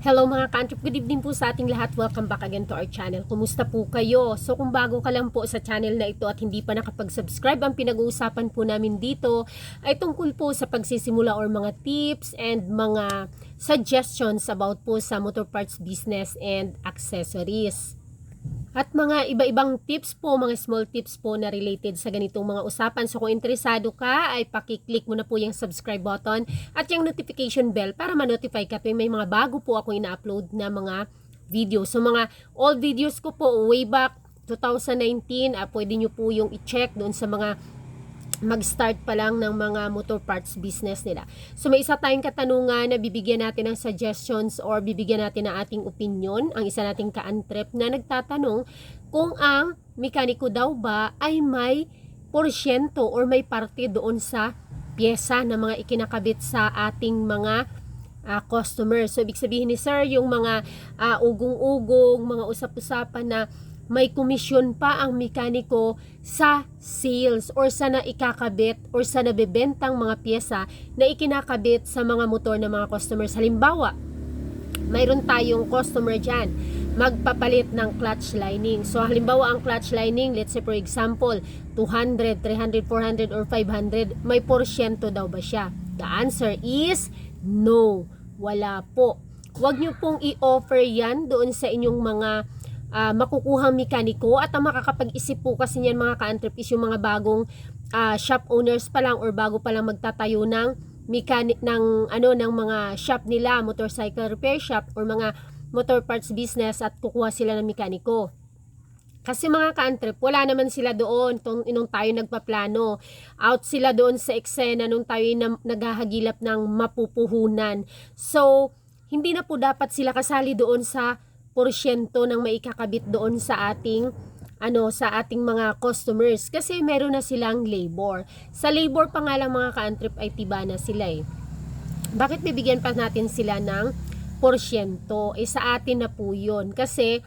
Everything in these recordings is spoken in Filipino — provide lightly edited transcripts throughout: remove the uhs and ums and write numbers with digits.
Hello mga ka-antrep, good evening po sa ating lahat. Welcome back again to our channel. Kumusta po kayo? So kung bago ka lang po sa channel na ito at hindi pa nakapag-subscribe, ang pinag-uusapan po namin dito ay tungkol po sa pagsisimula or mga tips and mga suggestions about po sa motor parts business and accessories. At mga iba-ibang tips po, mga small tips po na related sa ganitong mga usapan. So kung interesado ka, ay pakiclick mo na po yung subscribe button at yung notification bell para ma-notify ka tuwing may mga bago po ako ina-upload na mga video. So mga old videos ko po way back 2019, pwede nyo po yung i-check doon sa mga mag-start pa lang ng mga motor parts business nila. So may isa tayong katanungan na bibigyan natin ng suggestions or bibigyan natin ng ating opinion. Ang isa nating ka-antrep na nagtatanong kung ang mekaniko daw ba ay may porsyento or may parte doon sa pyesa na mga ikinakabit sa ating mga customers. So ibig sabihin ni sir, yung mga ugong-ugong, mga usap-usapan na may komisyon pa ang mekaniko sa sales or sa naikakabit or sa nabebentang mga pyesa na ikinakabit sa mga motor ng mga customers. Halimbawa, mayroon tayong customer dyan, magpapalit ng clutch lining. So halimbawa ang clutch lining, let's say for example, 200, 300, 400, or 500, may porsyento daw ba siya? The answer is no. Wala po. Huwag nyo pong i-offer yan doon sa inyong mga makukuhang mekaniko at ang makakapag-isip po kasi niyan mga ka-antrep is yung mga bagong shop owners pa lang or bago pa lang magtatayo ng ng mga shop nila, motorcycle repair shop or mga motor parts business at kukuha sila ng mekaniko. Kasi mga ka-antrep, wala naman sila doon nung tayo nagpaplano. Out sila doon sa eksena nung tayo naghahagilap ng mapupuhunan. So, hindi na po dapat sila kasali doon sa porsyento ng maikakabit doon sa ating mga customers kasi meron na silang labor. Sa labor pa nga lang mga ka-antrep ay tiba na sila eh. Bakit bibigyan pa natin sila ng porsyento? Sa atin na po yun kasi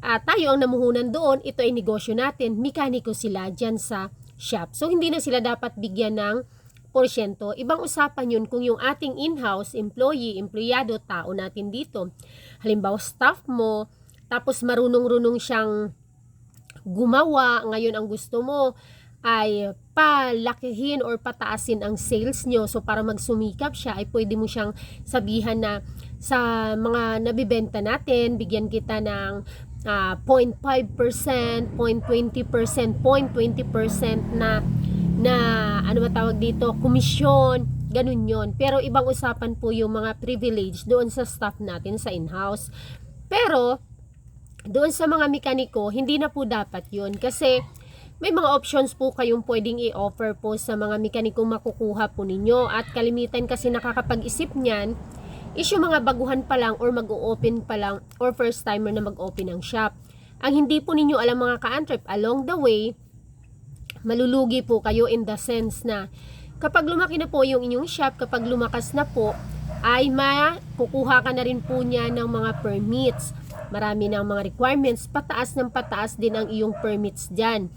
tayo ang namuhunan doon, ito ay negosyo natin, mekaniko sila dyan sa shop. So hindi na sila dapat bigyan ng porsyento. Ibang usapan yun kung yung ating in-house employee, empleyado, tao natin dito. Halimbawa, staff mo, tapos marunong-runong siyang gumawa, ngayon ang gusto mo ay palakihin or pataasin ang sales nyo. So, para magsumikap siya, ay pwede mo siyang sabihan na sa mga nabibenta natin, bigyan kita ng 0.5%, 0.20%, 0.20% na ano matawag dito, komisyon, ganun yon. Pero ibang usapan po yung mga privilege doon sa staff natin sa in-house. Pero doon sa mga mekaniko, hindi na po dapat yun kasi may mga options po kayong pwedeng i-offer po sa mga mekaniko makukuha po ninyo at kalimitan kasi nakakapag-isip niyan is yung mga baguhan pa lang or mag-o-open pa lang or first timer na mag-open ng shop. Ang hindi po ninyo alam mga ka-antrep, along the way, malulugi po kayo in the sense na kapag lumaki na po yung inyong shop, kapag lumakas na po, ay makukuha ka na rin po niya ng mga permits. Marami ng mga requirements, pataas ng pataas din ang iyong permits dyan.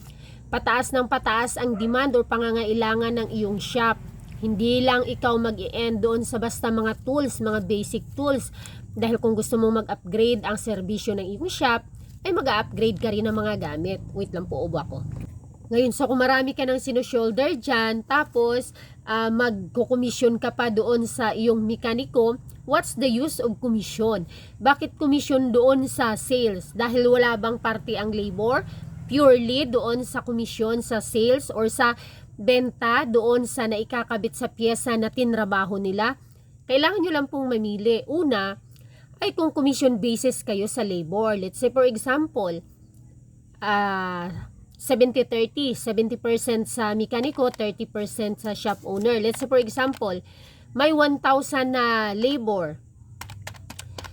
Pataas ng pataas ang demand or pangangailangan ng iyong shop. Hindi lang ikaw mag-i-end doon sa basta mga tools, mga basic tools. Dahil kung gusto mong mag-upgrade ang serbisyo ng iyong shop, ay mag-upgrade ka rin ng mga gamit. Wait lang po, ubo ako. Ngayon, so kung marami ka ng sinushoulder dyan, tapos magkukomisyon ka pa doon sa iyong mekaniko, what's the use of commission? Bakit commission doon sa sales? Dahil wala bang parte ang labor? Purely doon sa commission sa sales or sa benta doon sa naikakabit sa pyesa na tinrabaho nila? Kailangan nyo lang pong mamili. Una, ay kung commission basis kayo sa labor. Let's say for example, 70-30, 70% sa mekaniko, 30% sa shop owner. Let's say for example, may 1,000 na labor.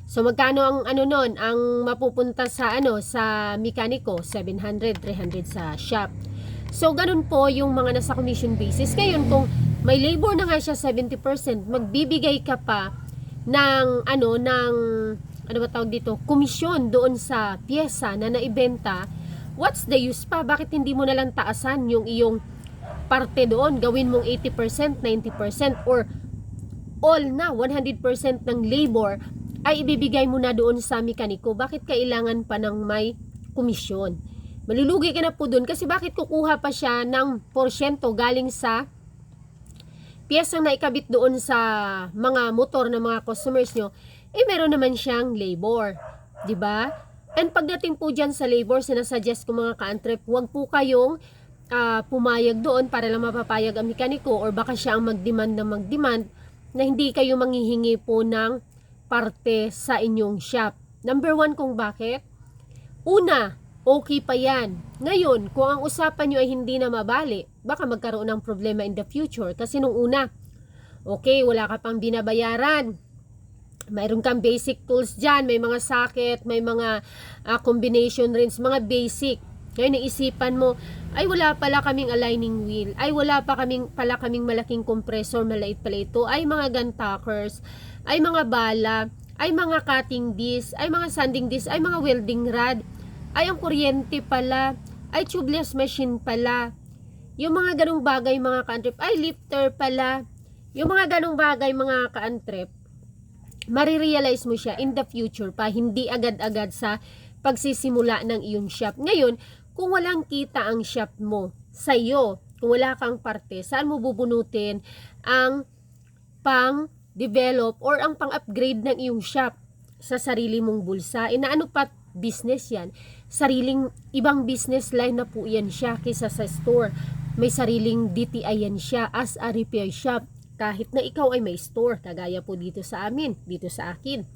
So magkano ang ang mapupunta sa sa mekaniko? 700, 300 sa shop. So ganun po yung mga nasa commission basis. Ngayon kung may labor na nga siya 70%, magbibigay ka pa ng komisyon doon sa pyesa na naibenta. What's the use pa? Bakit hindi mo na lang taasan yung iyong parte doon? Gawin mong 80%, 90% or all na 100% ng labor ay ibibigay mo na doon sa mekaniko. Bakit kailangan pa ng may komisyon? Malulugi ka na po doon kasi bakit kukuha pa siya ng porsyento galing sa piyesang naikabit doon sa mga motor ng mga customers nyo, meron naman siyang labor. 'Di ba? And pagdating po dyan sa labor, sinasuggest ko mga ka-antrep, huwag po kayong pumayag doon para lang mapapayag ang mekaniko or baka siya ang mag-demand na hindi kayo manghihingi po ng parte sa inyong shop. Number 1 kung bakit? Una, okay pa yan. Ngayon, kung ang usapan nyo ay hindi na mabali, baka magkaroon ng problema in the future. Kasi nung una, okay, wala ka pang binabayaran. Mayroon kang basic tools dyan, may mga socket, may mga combination rings, mga basic. Ngayon, naisipan mo, ay wala pala kaming aligning wheel, ay wala pala kaming malaking compressor, malait pala ito, ay mga gun tuckers, ay mga bala, ay mga cutting disc, ay mga sanding disc, ay mga welding rod, ay ang kuryente pala, ay tubeless machine pala. Yung mga ganong bagay mga ka-antrep, ay lifter pala. Yung mga ganong bagay mga ka-antrep, marirealize mo siya in the future pa, hindi agad-agad sa pagsisimula ng iyong shop. Ngayon, kung walang kita ang shop mo sa'yo, kung wala kang parte, saan mo bubunutin ang pang-develop or ang pang-upgrade ng iyong shop? Sa sarili mong bulsa. Na ano pa business yan? Sariling ibang business line na po yan siya kaysa sa store. May sariling DTI yan siya as a repair shop. Kahit na ikaw ay may store, kagaya po dito sa amin, dito sa akin.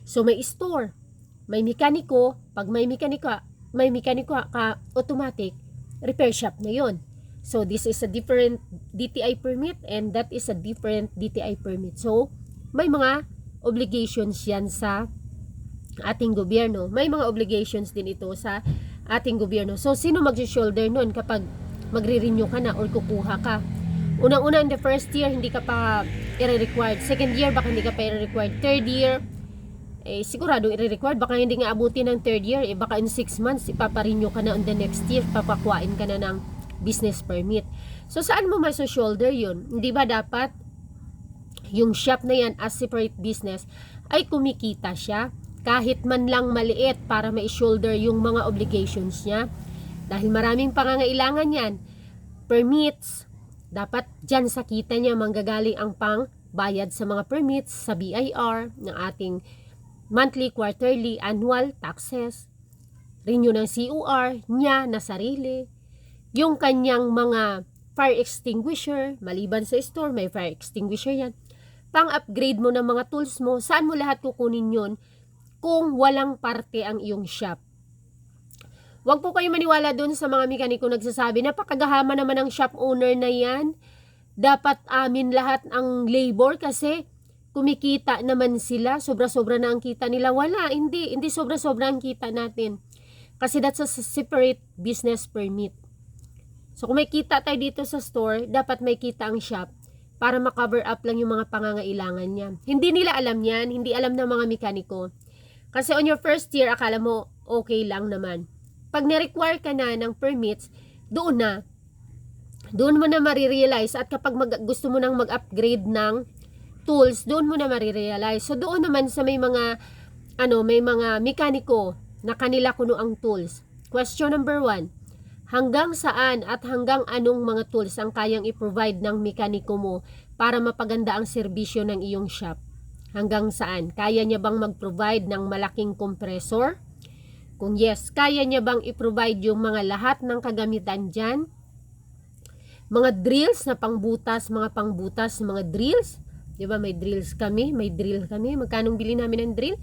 So may store, may mekaniko, pag may mekaniko ka, automatic, repair shop na yon. So this is a different DTI permit and that is a different DTI permit. So may mga obligations yan sa ating gobyerno. May mga obligations din ito sa ating gobyerno. So sino mag-shoulder nun kapag magre-renew ka na or kukuha ka? Unang-una in the first year, hindi ka pa i-required. Second year, baka hindi ka pa i-required. Third year, sigurado i-required. Baka hindi nga abutin ng third year. Baka in 6 months, ipaparenew ka na on the next year. Papakuain ka na ng business permit. So, saan mo maso-shoulder yun? Hindi ba dapat yung shop na yan as separate business ay kumikita siya? Kahit man lang maliit para ma-shoulder yung mga obligations niya. Dahil maraming pangangailangan yan. Permits, dapat dyan sa kita niya manggagaling ang pang bayad sa mga permits sa BIR ng ating monthly, quarterly, annual taxes, renew ng COR niya na sarili, yung kanyang mga fire extinguisher, maliban sa store, may fire extinguisher yan, pang-upgrade mo ng mga tools mo, saan mo lahat kukunin yun kung walang parte ang iyong shop? Huwag po kayo maniwala dun sa mga mekaniko nagsasabi, napakagahama naman ang shop owner na yan. Dapat amin lahat ang labor kasi kumikita naman sila. Sobra-sobra na ang kita nila. Wala, hindi sobra-sobra ang kita natin. Kasi that's a separate business permit. So kung may kita tayo dito sa store, dapat may kita ang shop para ma-cover up lang yung mga pangangailangan niya. Hindi nila alam yan, hindi alam ng mga mekaniko. Kasi on your first year, akala mo okay lang naman. Pag na-require ka na ng permits, doon mo na marirealize at kapag gusto mo nang mag-upgrade ng tools, doon mo na marirealize. So doon naman sa may mga mekaniko na kanila kuno ang tools. Question number 1, hanggang saan at hanggang anong mga tools ang kayang i-provide ng mekaniko mo para mapaganda ang serbisyo ng iyong shop? Hanggang saan? Kaya niya bang mag-provide ng malaking compressor? Kung yes, kaya niya bang i-provide yung mga lahat ng kagamitan dyan? Mga drills na pangbutas, mga drills. Diba may drills kami, Magkano bili namin ng drill?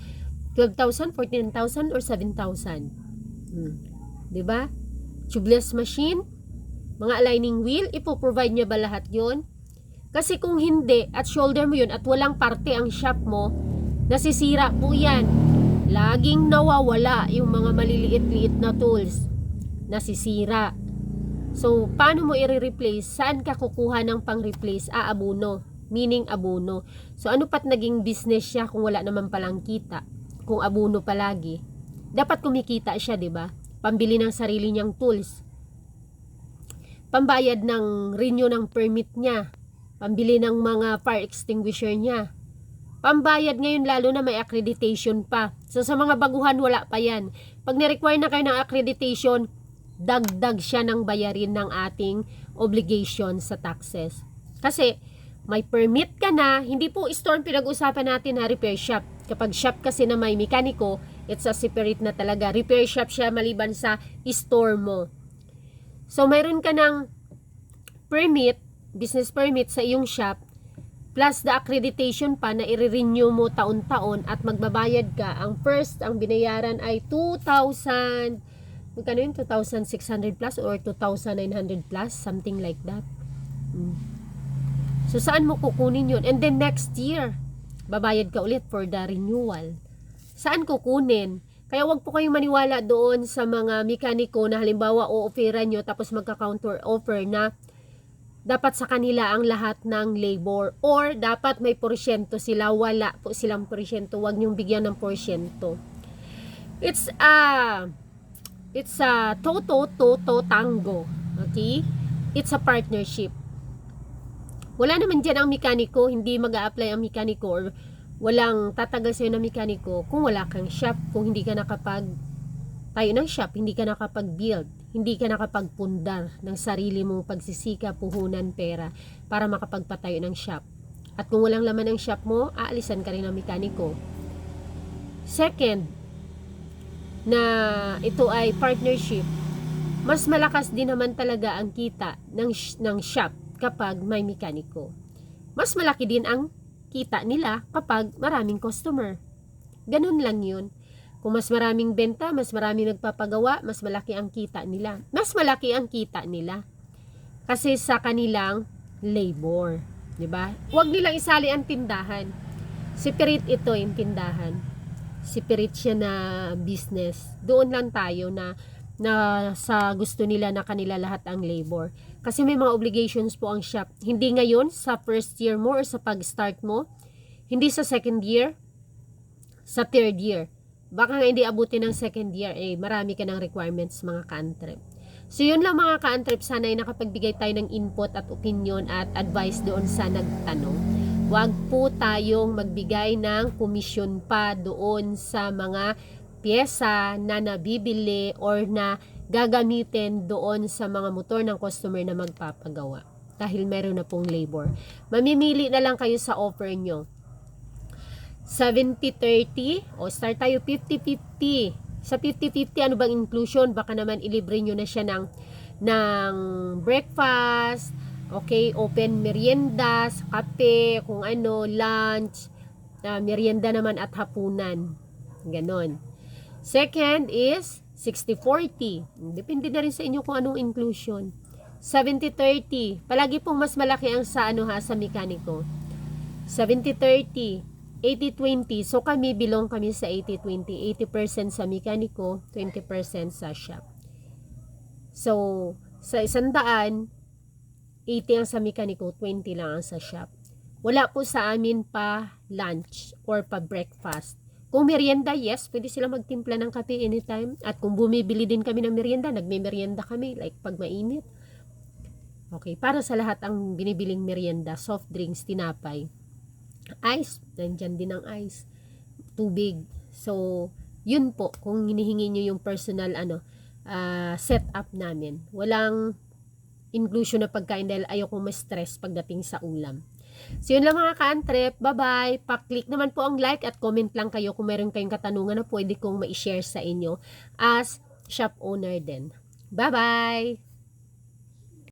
12,000, 14,000, or 7,000. Diba? Tubeless machine, mga aligning wheel, ipoprovide niya ba lahat yon? Kasi kung hindi, at shoulder mo yun, at walang parte ang shop mo, nasisira po yan. Laging nawawala yung mga maliliit-liit na tools. Nasisira. So, paano mo i-replace? Saan ka kukuha ng pang-replace? Abono. Meaning abono. So, ano pat naging business siya kung wala naman palang kita? Kung abono palagi. Dapat kumikita siya, diba? Pambili ng sarili niyang tools. Pambayad ng renew ng permit niya. Pambili ng mga fire extinguisher niya. Pambayad ngayon lalo na may accreditation pa. So sa mga baguhan wala pa yan. Pag ni-require na kayo ng accreditation, dagdag siya ng bayarin ng ating obligation sa taxes. Kasi may permit ka na, hindi po store pinag-usapan natin na repair shop. Kapag shop kasi na may mekaniko, it's a separate na talaga. Repair shop siya maliban sa store mo. So mayroon ka ng permit, business permit sa iyong shop, plus the accreditation pa na i-renew mo taon-taon at magbabayad ka. Ang first, ang binayaran ay 2,000, magkano yun? 2,600 plus or 2,900 plus, something like that. So, saan mo kukunin yun? And then next year, babayad ka ulit for the renewal. Saan kukunin? Kaya wag po kayong maniwala doon sa mga mekaniko na halimbawa o-offeran nyo tapos magka-counter offer na dapat sa kanila ang lahat ng labor or dapat may porsyento sila. Wala po silang porsyento. Wag nyong bigyan ng porsyento. It's a toto tango. Okay? It's a partnership. Wala naman dyan ang mekaniko, hindi mag-a-apply ang mekaniko or walang tatagal sa'yo na mekaniko kung wala kang shop, kung hindi ka nakapag tayo ng shop, hindi ka nakapag-build, hindi ka nakapagpundar ng sarili mong pagsisika, puhunan, pera para makapagpatayo ng shop. At kung walang laman ng shop mo, aalisan ka rin ng mekaniko. Second, na ito ay partnership, mas malakas din naman talaga ang kita ng shop kapag may mekaniko. Mas malaki din ang kita nila kapag maraming customer. Ganun lang yun. Kung mas maraming benta, mas maraming nagpapagawa, mas malaki ang kita nila. Mas malaki ang kita nila. Kasi sa kanilang labor. Diba? Huwag nilang isali ang tindahan. Separate ito yung tindahan. Separate siya na business. Doon lang tayo na sa gusto nila na kanila lahat ang labor. Kasi may mga obligations po ang shop. Hindi ngayon sa first year mo or sa pag-start mo. Hindi sa second year. Sa third year. Baka nga hindi abutin ng second year. Marami ka ng requirements mga ka-antrep. So yun lang mga ka-antrep. Sana ay nakapagbigay tayo ng input at opinion at advice doon sa nagtanong. Huwag po tayong magbigay ng komisyon pa doon sa mga pyesa na nabibili or na gagamitin doon sa mga motor ng customer na magpapagawa. Dahil meron na pong labor. Mamimili na lang kayo sa offer nyo. 70-30 o start tayo 50-50. Sa 50-50 ano bang inclusion? Baka naman ilibre nyo na siya ng breakfast, okay, open meriendas, kape, kung ano, lunch, merienda naman at hapunan. Ganon. Second is 60-40. Depende na rin sa inyo kung anong inclusion. 70-30. Palagi pong mas malaki ang sa sa mekaniko. 70-30. 80-20. So kami, belong kami sa 80-20. 80% sa mekaniko, 20% sa shop. So, sa 100, 80 ang sa mekaniko, 20 lang ang sa shop. Wala po sa amin pa lunch or pa breakfast. Kung merienda, yes, pwede sila magtimpla ng kape anytime. At kung bumibili din kami ng merienda, nagme-merienda kami, like pag mainit. Okay, para sa lahat ang binibiling merienda, soft drinks, tinapay, ice, nandyan din ang ice, tubig. So, yun po, kung hinihingi nyo yung personal setup namin. Walang inclusion na pagkain dahil ayoko ma-stress pagdating sa ulam. So, yun lang mga ka-antrep. Bye-bye. Pa-click naman po ang like at comment lang kayo kung meron kayong katanungan na pwede kong ma-share sa inyo as shop owner din. Bye-bye!